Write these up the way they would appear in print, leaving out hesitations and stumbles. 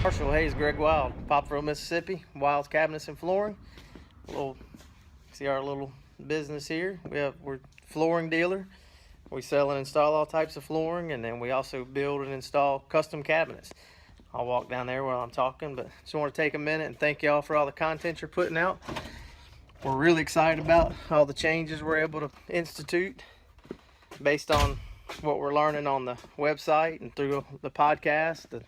Marshall, Hayes, Greg Wild, Poplarville, Mississippi, Wild's Cabinets and Flooring. See our little business here. We're flooring dealer. We sell and install all types of flooring, and then we also build and install custom cabinets. I'll walk down there while I'm talking, but just want to take a minute and thank y'all for all the content you're putting out. We're really excited about all the changes we're able to institute based on what we're learning on the website and through the podcast, the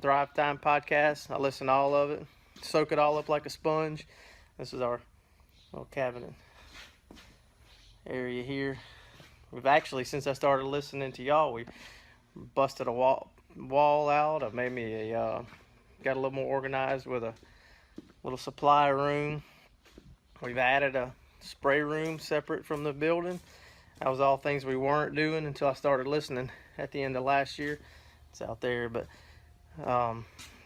Thrivetime podcast. I listen to all of it, soak it all up like a sponge. This is our little cabinet area here. We've actually, since I started listening to y'all, we busted a wall out. I've made me got a little more organized with a little supply room. We've added a spray room separate from the building. That was all things we weren't doing until I started listening at the end of last year. It's out there, but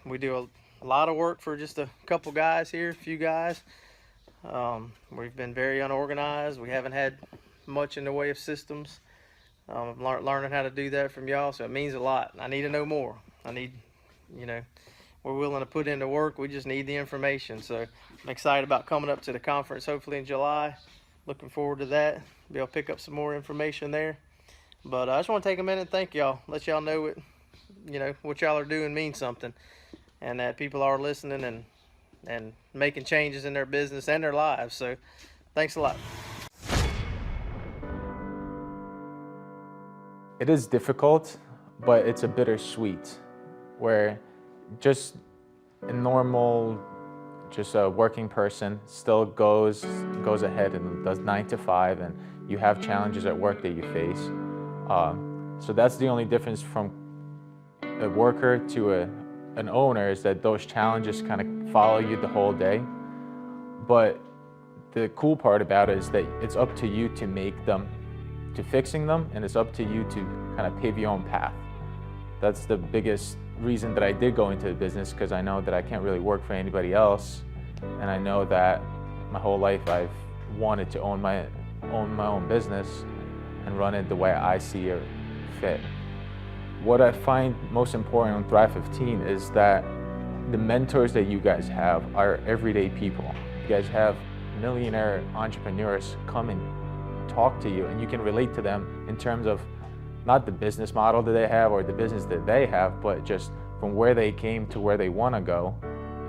we do a lot of work for just a couple guys here, a few guys. We've been very unorganized. We haven't had much in the way of systems. I'm learning how to do that from y'all, so it means a lot. I need to know more. We're willing to put in the work. We just need the information. So I'm excited about coming up to the conference, hopefully in July. Looking forward to that. Be able to pick up some more information there. But I just want to take a minute and thank y'all. Let y'all know what y'all are doing means something, and that people are listening and making changes in their business and their lives. So thanks a lot. It is difficult, but it's a bittersweet, where just a normal, just a working person still goes ahead and does 9 to 5, and you have challenges at work that you face. So that's the only difference from a worker to an owner, is that those challenges kind of follow you the whole day. But the cool part about it is that it's up to you to make them, to fixing them, and it's up to you to kind of pave your own path. That's the biggest reason that I did go into the business, because I know that I can't really work for anybody else, and I know that my whole life I've wanted to own my own business and run it the way I see it fit. What I find most important on Thrive 15 is that the mentors that you guys have are everyday people. You guys have millionaire entrepreneurs come and talk to you, and you can relate to them in terms of not the business model that they have or the business that they have, but just from where they came to where they want to go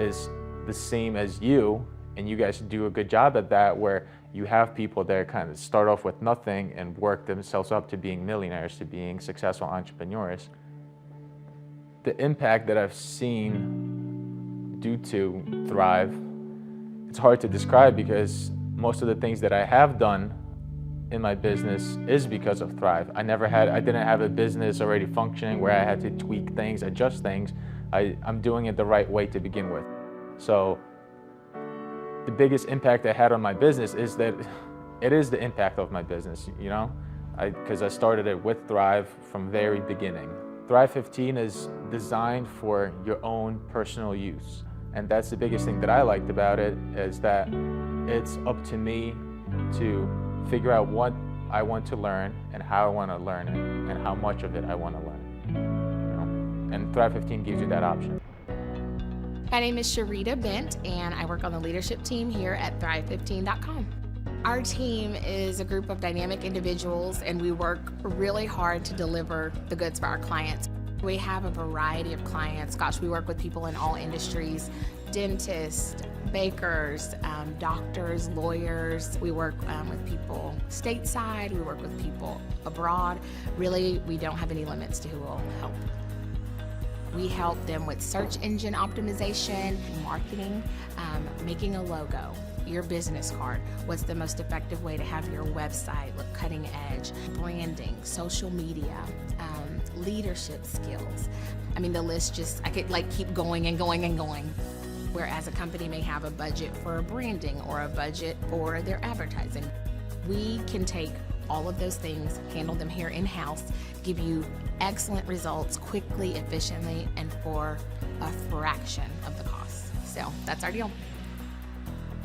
is the same as you. And you guys do a good job at that, where you have people that kind of start off with nothing and work themselves up to being millionaires, to being successful entrepreneurs. The impact that I've seen due to Thrive, it's hard to describe, because most of the things that I have done in my business is because of Thrive. I didn't have a business already functioning where I had to tweak things, adjust things. I'm doing it the right way to begin with. So the biggest impact I had on my business is that it is the impact of my business, because I started it with Thrive from very beginning. Thrive 15 is designed for your own personal use. And that's the biggest thing that I liked about it, is that it's up to me to figure out what I want to learn and how I want to learn it and how much of it I want to learn. And Thrive 15 gives you that option. My name is Sharita Bent, and I work on the leadership team here at Thrive15.com. Our team is a group of dynamic individuals, and we work really hard to deliver the goods for our clients. We have a variety of clients. Gosh, we work with people in all industries: dentists, bakers, doctors, lawyers. We work with people stateside. We work with people abroad. Really, we don't have any limits to who will help. We help them with search engine optimization, marketing, making a logo, your business card, what's the most effective way to have your website look cutting edge, branding, social media, leadership skills. I mean, the list I could keep going and going and going. Whereas a company may have a budget for branding or a budget for their advertising. We can take all of those things, handle them here in-house, give you excellent results quickly, efficiently, and for a fraction of the cost. So that's our deal.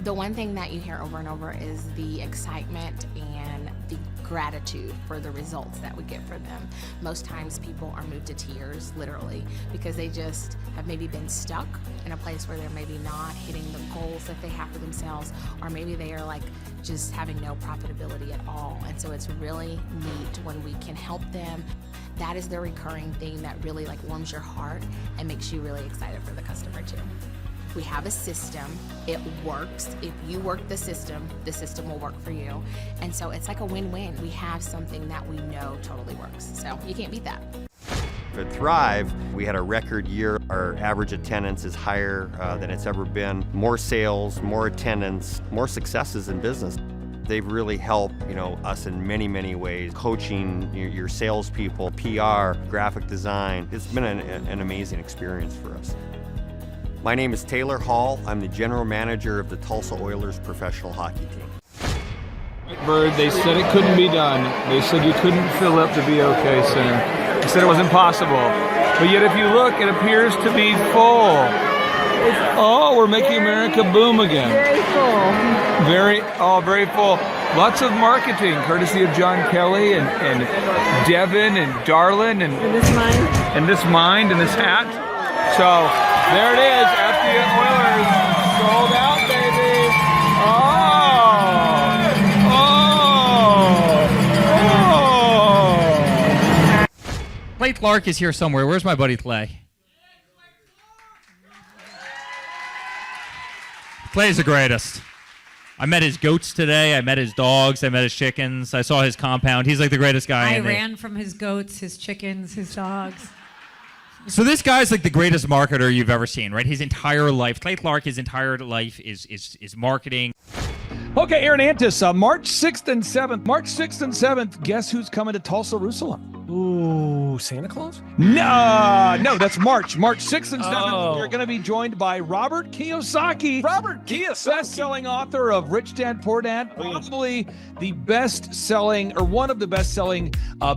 The one thing that you hear over and over is the excitement and the gratitude for the results that we get for them. Most times people are moved to tears, literally, because they just have maybe been stuck in a place where they're maybe not hitting the goals that they have for themselves, or maybe they are like just having no profitability at all. And so it's really neat when we can help them. That is the recurring thing that really like warms your heart and makes you really excited for the customer too. We have a system, it works. If you work the system will work for you. And so it's like a win-win. We have something that we know totally works. So you can't beat that. At Thrive, we had a record year. Our average attendance is higher than it's ever been. More sales, more attendance, more successes in business. They've really helped, us in many, many ways. Coaching your salespeople, PR, graphic design. It's been an amazing experience for us. My name is Taylor Hall. I'm the general manager of the Tulsa Oilers professional hockey team. Bird, they said it couldn't be done. They said you couldn't fill up the BOK Center. They said it was impossible. But yet if you look, it appears to be full. Oh, we're making America boom again. Very full. Very full. Lots of marketing, courtesy of John Kelly and Devin and Darlin and this mind. And this mind and this hat. So there it is. FD Oilers sold out, baby. Clay Clark is here somewhere. Where's my buddy Clay? Clay's the greatest. I met his goats today. I met his dogs. I met his chickens. I saw his compound. He's like the greatest guy. I ran from his goats, his chickens, his dogs. So this guy's like the greatest marketer you've ever seen, right? His entire life, Clay Clark, his entire life is marketing. Okay, Aaron Antis, March 6th and 7th. March 6th and 7th, guess who's coming to Tulsa, Jerusalem? Ooh, Santa Claus? No, that's March. March 6th and 7th, Oh. you're going to be joined by Robert Kiyosaki. Robert Kiyosaki. Best-selling author of Rich Dad, Poor Dad. Probably the best-selling, or one of the best-selling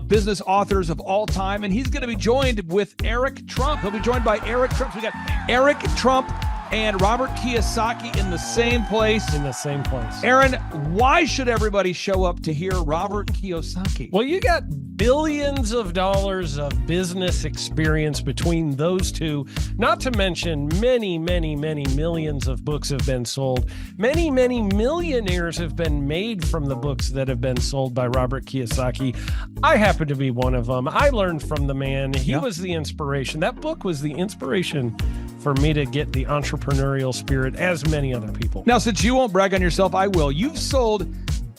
business authors of all time. And he's going to be joined with Eric Trump. He'll be joined by Eric Trump. So we got Eric Trump and Robert Kiyosaki in the same place. In the same place. Aaron, why should everybody show up to hear Robert Kiyosaki? Well, you got billions of dollars of business experience between those two, not to mention many, many, many millions of books have been sold. Many, many millionaires have been made from the books that have been sold by Robert Kiyosaki. I happen to be one of them. I learned from the man. He was the inspiration. That book was the inspiration for me to get the entrepreneurial spirit, as many other people. Now, since you won't brag on yourself, I will. You've sold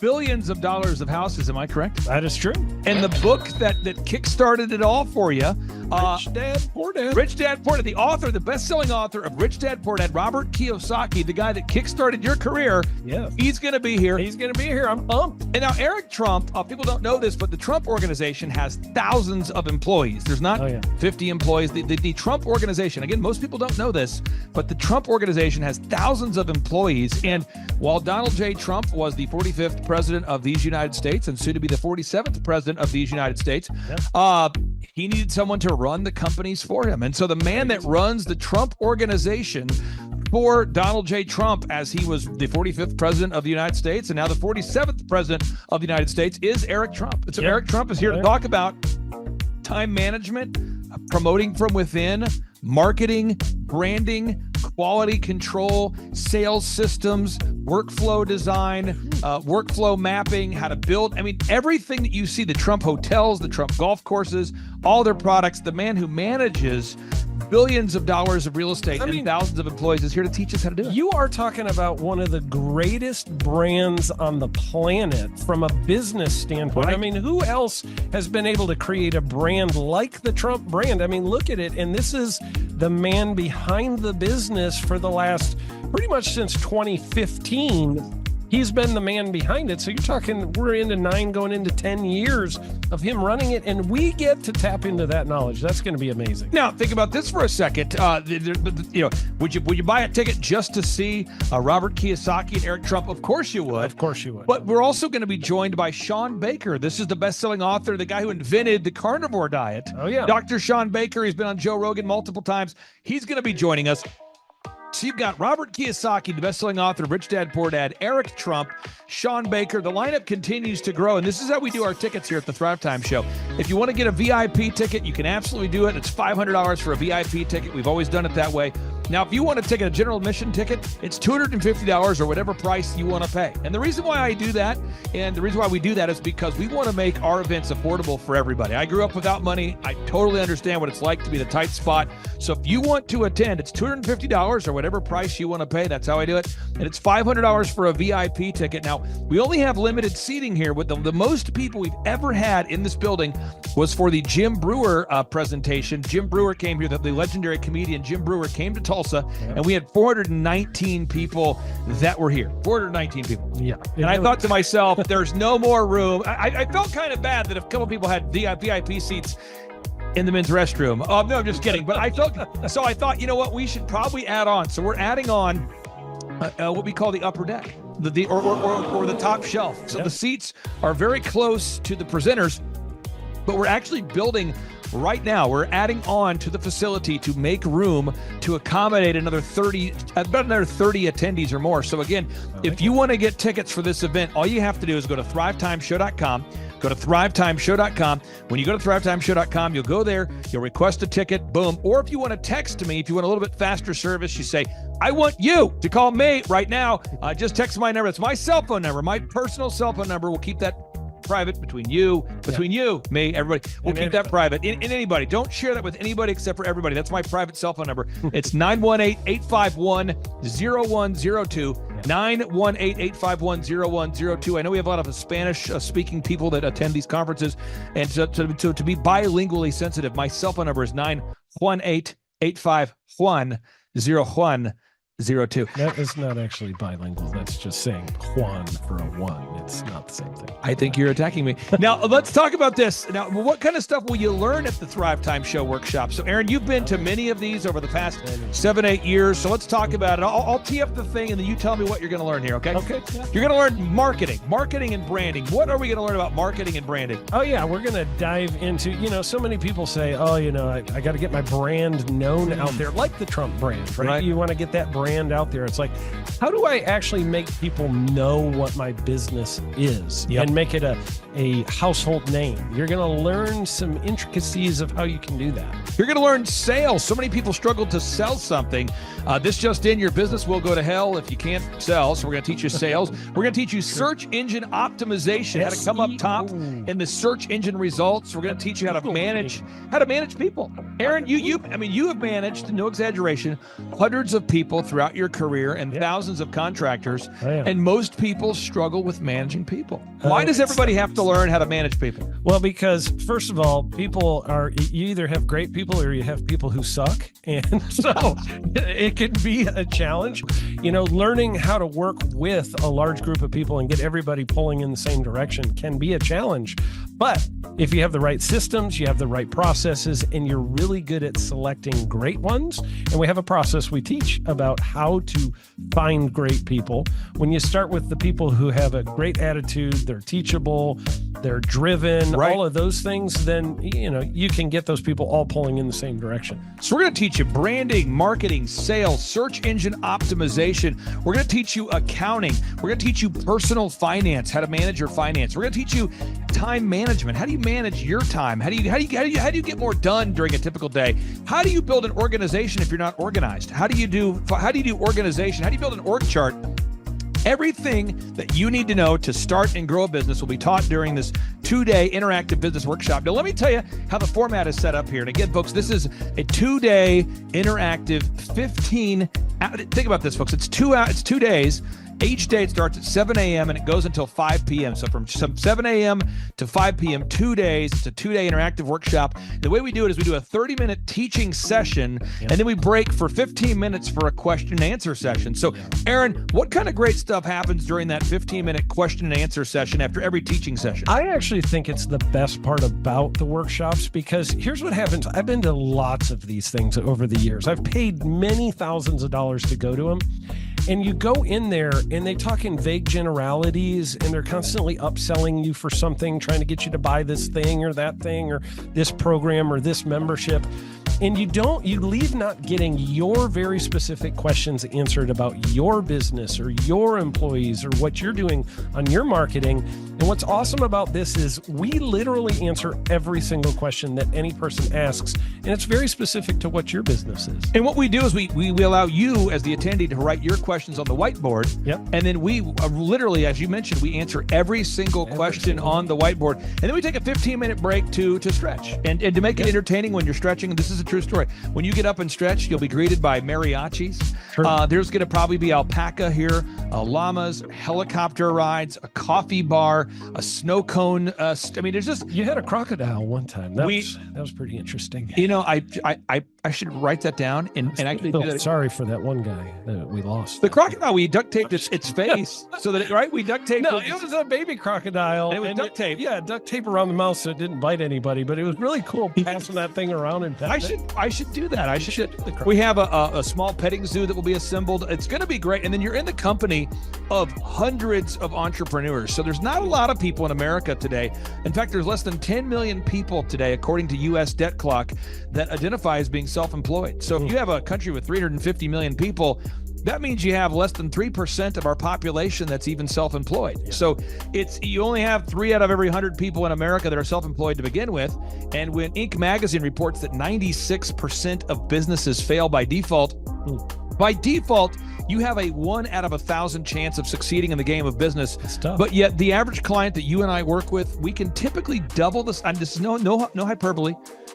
billions of dollars of houses, am I correct? That is true. And the book that kickstarted it all for you, Rich Dad, Poor Dad. Rich Dad, Poor Dad, the author, the best-selling author of Rich Dad, Poor Dad, Robert Kiyosaki, the guy that kickstarted your career. Yeah. He's going to be here. He's going to be here. I'm pumped. And now Eric Trump, people don't know this, but the Trump organization has thousands of employees. There's not 50 employees. The Trump organization, again, most people don't know this, but the Trump organization has thousands of employees. And while Donald J. Trump was the 45th president of these United States and soon to be the 47th president of these United States, he needed someone to run the companies for him. And so the man that runs the Trump organization for Donald J. Trump, as he was the 45th president of the United States and now the 47th president of the United States, is Eric Trump. And so Eric Trump is here to talk about time management, promoting from within, marketing, branding, quality control, sales systems, workflow design, workflow mapping, how to build. I mean, everything that you see, the Trump hotels, the Trump golf courses, all their products, the man who manages billions of dollars of real estate and thousands of employees is here to teach us how to do it. You are talking about one of the greatest brands on the planet from a business standpoint. Right. I mean, who else has been able to create a brand like the Trump brand? I mean, look at it. And this is the man behind the business for the last, pretty much since 2015. He's been the man behind it. So you're talking, we're into 9 going into 10 years of him running it, and we get to tap into that knowledge. That's going to be amazing. Now, think about this for a second. Would you buy a ticket just to see Robert Kiyosaki and Eric Trump? Of course you would. Of course you would. But we're also going to be joined by Sean Baker. This is the best-selling author, the guy who invented the carnivore diet. Oh, yeah. Dr. Sean Baker. He's been on Joe Rogan multiple times. He's going to be joining us. So you've got Robert Kiyosaki, the best-selling author of Rich Dad, Poor Dad, Eric Trump, Sean Baker. The lineup continues to grow, and this is how we do our tickets here at the Thrivetime Show. If you want to get a VIP ticket, you can absolutely do it. It's $500 for a VIP ticket. We've always done it that way. Now, if you want to take a general admission ticket, it's $250 or whatever price you want to pay. And the reason why I do that, and the reason why we do that is because we want to make our events affordable for everybody. I grew up without money. I totally understand what it's like to be in a tight spot. So if you want to attend, it's $250 or whatever price you want to pay. That's how I do it. And it's $500 for a VIP ticket. Now, we only have limited seating here. With the most people we've ever had in this building was for the Jim Brewer presentation. Jim Brewer came here, the legendary comedian Jim Brewer came to Tulsa, and we had 419 people that were here. 419 people. Yeah. And I thought to myself, there's no more room. I felt kind of bad that if a couple people had VIP seats in the men's restroom. Oh, no, I'm just kidding. But I thought, you know what? We should probably add on. So we're adding on what we call the upper deck, or the top shelf. So the seats are very close to the presenters, but we're actually building right now. We're adding on to the facility to make room to accommodate about another 30 attendees or more. So again, if you want to get tickets for this event, all you have to do is go to thrivetimeshow.com. Go to thrivetimeshow.com. When you go to thrivetimeshow.com, you'll go there, you'll request a ticket, boom. Or if you want to text me, if you want a little bit faster service, you say, I want you to call me right now. Just text my number. It's my cell phone number, my personal cell phone number. We'll keep that private between you, me, everybody. We'll keep that private. And anybody, don't share that with anybody except for everybody. That's my private cell phone number. It's 918-851-0102. 918-851-0102. I know we have a lot of Spanish-speaking people that attend these conferences, and to be bilingually sensitive, my cell phone number is 918-851-0102. That is not actually bilingual. That's just saying Juan for a one. It's not the same thing. I think you're attacking me. Now, let's talk about this. Now, what kind of stuff will you learn at the Thrivetime Show workshop? So, Aaron, you've been to many of these over the past 7-8 years. So let's talk about it. I'll tee up the thing, and then you tell me what you're going to learn here, okay? Okay. You're going to learn marketing and branding. What are we going to learn about marketing and branding? Oh, yeah. We're going to dive into, so many people say, I got to get my brand known out there, like the Trump brand, right? You want to get that brand out there. It's like, how do I actually make people know what my business is and make it a household name? You're going to learn some intricacies of how you can do that. You're going to learn sales. So many people struggle to sell something. This just in, your business will go to hell if you can't sell. So we're going to teach you sales. We're going to teach you search engine optimization, how to come up top in the search engine results. We're going to teach you how to manage people. Aaron, you have managed, no exaggeration, hundreds of people throughout your career and thousands of contractors. And most people struggle with managing people. Why does everybody have to learn how to manage people? Well, because first of all, you either have great people or you have people who suck. And so it can be a challenge. Learning how to work with a large group of people and get everybody pulling in the same direction can be a challenge. But if you have the right systems, you have the right processes, and you're really good at selecting great ones, and we have a process we teach about how to find great people. When you start with the people who have a great attitude, they're teachable, they're driven, all of those things, then you can get those people all pulling in the same direction. So we're going to teach you branding, marketing, sales, search engine optimization. We're going to teach you accounting. We're going to teach you personal finance, how to manage your finance. We're going to teach you time management. How do you manage your time? How do you get more done during a typical day? How do you build an organization if you're not organized? How do you do organization? How do you build an org chart? Everything that you need to know to start and grow a business will be taught during this 2-day interactive business workshop. Now, let me tell you how the format is set up here. And again, folks, this is a 2-day interactive 15. Think about this, folks. It's 2 days. Each day it starts at 7 a.m. and it goes until 5 p.m. So from 7 a.m. to 5 p.m., 2 days. It's a 2-day interactive workshop. The way we do it is we do a 30-minute teaching session, and then we break for 15 minutes for a question and answer session. So, Aaron, what kind of great stuff happens during that 15-minute question and answer session after every teaching session? I actually think it's the best part about the workshops, because here's what happens. I've been to lots of these things over the years. I've paid many thousands of dollars to go to them. And you go in there and they talk in vague generalities, and they're constantly upselling you for something, trying to get you to buy this thing or that thing or this program or this membership. and you leave not getting your very specific questions answered about your business or your employees or what you're doing on your marketing. And what's awesome about this is we literally answer every single question that any person asks, and it's very specific to what your business is. And what we do is we allow you as the attendee to write your questions on the whiteboard. Yep. And then we literally, as you mentioned, we answer every single question on the whiteboard. And then we take a 15-minute break to stretch and to make it entertaining when you're stretching. And this is a true story. When you get up and stretch, you'll be greeted by mariachis. Sure. There's going to probably be alpaca here, llamas, helicopter rides, a coffee bar, a snow cone. I mean, there's just... You had a crocodile one time. That was pretty interesting. You know, I should write that down and actually do that. Sorry for that one guy that we lost. The crocodile, we duct taped its face so that we duct taped. No, it was a baby crocodile. And it was duct tape. Yeah, duct tape around the mouth so it didn't bite anybody. But it was really cool passing that thing around and petting I should do that. I should. We have a small petting zoo that will be assembled. It's going to be great. And then you're in the company of hundreds of entrepreneurs. So there's not a lot of people in America today. In fact, there's less than 10 million people today, according to U.S. Debt Clock, that identify as being self-employed. So if you have a country with 350 million people, that means you have less than 3% of our population that's even self-employed. Yeah. So you only have 3 out of every 100 people in America that are self-employed to begin with. And when Inc. magazine reports that 96% of businesses fail by default, you have a 1 out of 1,000 chance of succeeding in the game of business. It's tough. But yet the average client that you and I work with, we can typically double this. And this is no hyperbole,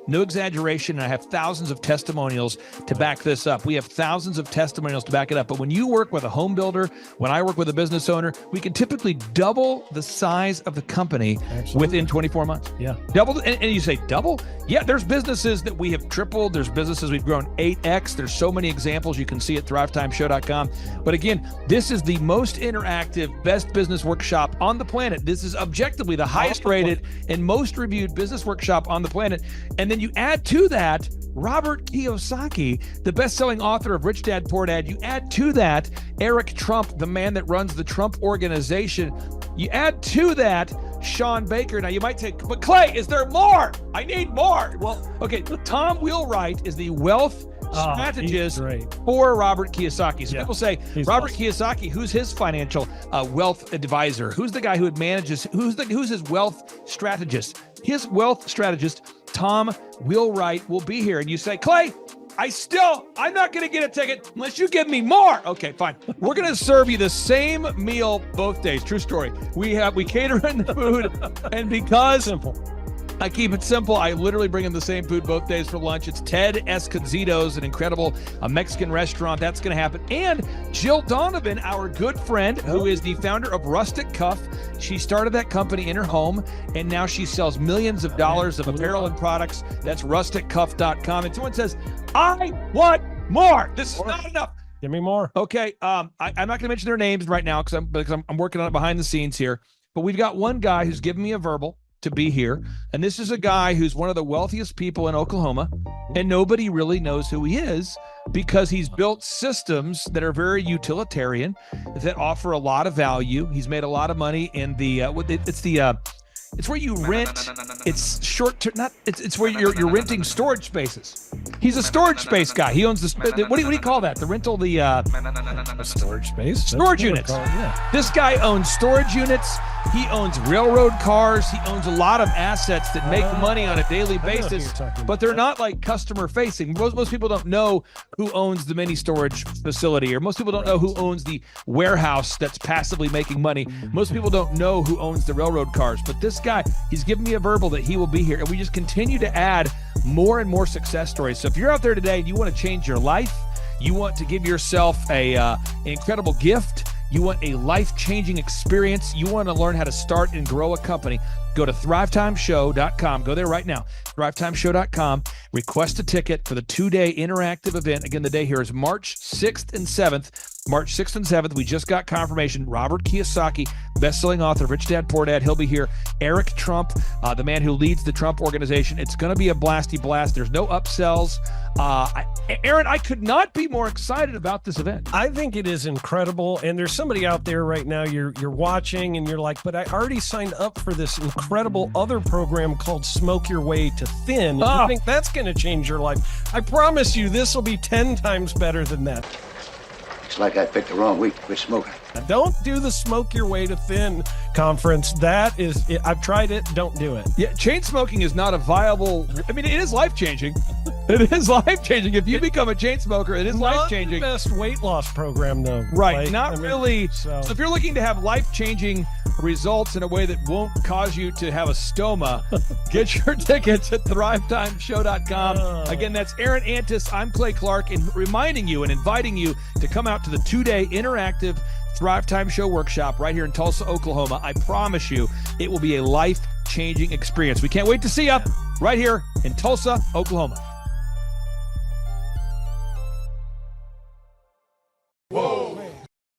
no exaggeration. And I have thousands of testimonials to back this up. We have thousands of testimonials to back it up. But when you work with a home builder, when I work with a business owner, we can typically double the size of the company within 24 months. Yeah. Double. And you say double? Yeah, there's businesses that we have tripled. There's businesses we've grown 8x. There's so many examples you can see at thrivetimeshow.com. But again, this is the most interactive, best business workshop on the planet. This is objectively the highest rated and most reviewed business workshop on the planet. And then you add to that Robert Kiyosaki, the best-selling author of Rich Dad, Poor Dad. You add to that Eric Trump, the man that runs the Trump Organization. You add to that Sean Baker. Now you might say, but Clay, is there more? I need more. Well, okay, Tom Wheelwright is the wealth strategist for Robert Kiyosaki. So people say, Robert Kiyosaki, who's his financial wealth advisor? Who's the guy who manages, who's his wealth strategist? His wealth strategist, Tom Wheelwright, will be here. And you say, Clay, I'm not going to get a ticket unless you give me more. Okay, fine. We're going to serve you the same meal both days. True story. We cater in the food, and because I keep it simple, I literally bring in the same food both days for lunch. It's Ted Escondido's, an incredible Mexican restaurant. That's going to happen. And Jill Donovan, our good friend, who is the founder of Rustic Cuff. She started that company in her home, and now she sells millions of dollars of apparel and products. That's rusticcuff.com. And someone says, I want more. This is not enough. Give me more. Okay. I'm not going to mention their names right now because I'm working on it behind the scenes here. But we've got one guy who's given me a verbal to be here. And this is a guy who's one of the wealthiest people in Oklahoma, and nobody really knows who he is because he's built systems that are very utilitarian, that offer a lot of value. He's made a lot of money in it's where you rent. It's short term. It's where you're renting storage spaces. He's a storage space guy. He owns what do you call that? The rental, storage space. Storage units. This guy owns storage units. He owns railroad cars. He owns a lot of assets that make money on a daily basis, but they're not like customer facing. Most people don't know who owns the mini storage facility, or most people don't know who owns the warehouse that's passively making money. Most people don't know who owns the railroad cars, but this guy, he's given me a verbal that he will be here, and we just continue to add more and more success stories. So if you're out there today and you want to change your life, you want to give yourself an incredible gift, you want a life-changing experience, you want to learn how to start and grow a company, go to thrivetimeshow.com. Go there right now, thrivetimeshow.com. Request a ticket for the 2-day interactive event. Again, the day here is March 6th and 7th. March 6th and 7th. We just got confirmation. Robert Kiyosaki, best-selling author, Rich Dad Poor Dad, he'll be here. Eric Trump, the man who leads the Trump Organization. It's going to be a blasty blast. There's no upsells. Aaron, I could not be more excited about this event. I think it is incredible. And there's somebody out there right now, you're watching and you're like, but I already signed up for this incredible other program called Smoke Your Way to Thin. You think that's going to change your life? I promise you this will be 10 times better than that. It's like I picked the wrong week to quit smoking. Don't do the Smoke Your Way to Thin conference. That is, I've tried it. Don't do it. Yeah, chain smoking is not a viable. I mean, it is life-changing. It is life-changing. If you become a chain smoker, it is life-changing. Not the best weight loss program, though. Right, really. So if you're looking to have life-changing results in a way that won't cause you to have a stoma, get your tickets at thrivetimeshow.com. Again, that's Aaron Antis. I'm Clay Clark, and reminding you and inviting you to come out to the 2-day interactive Thrive Time Show workshop right here in Tulsa, Oklahoma. I promise you it will be a life-changing experience. We can't wait to see you right here in Tulsa, Oklahoma.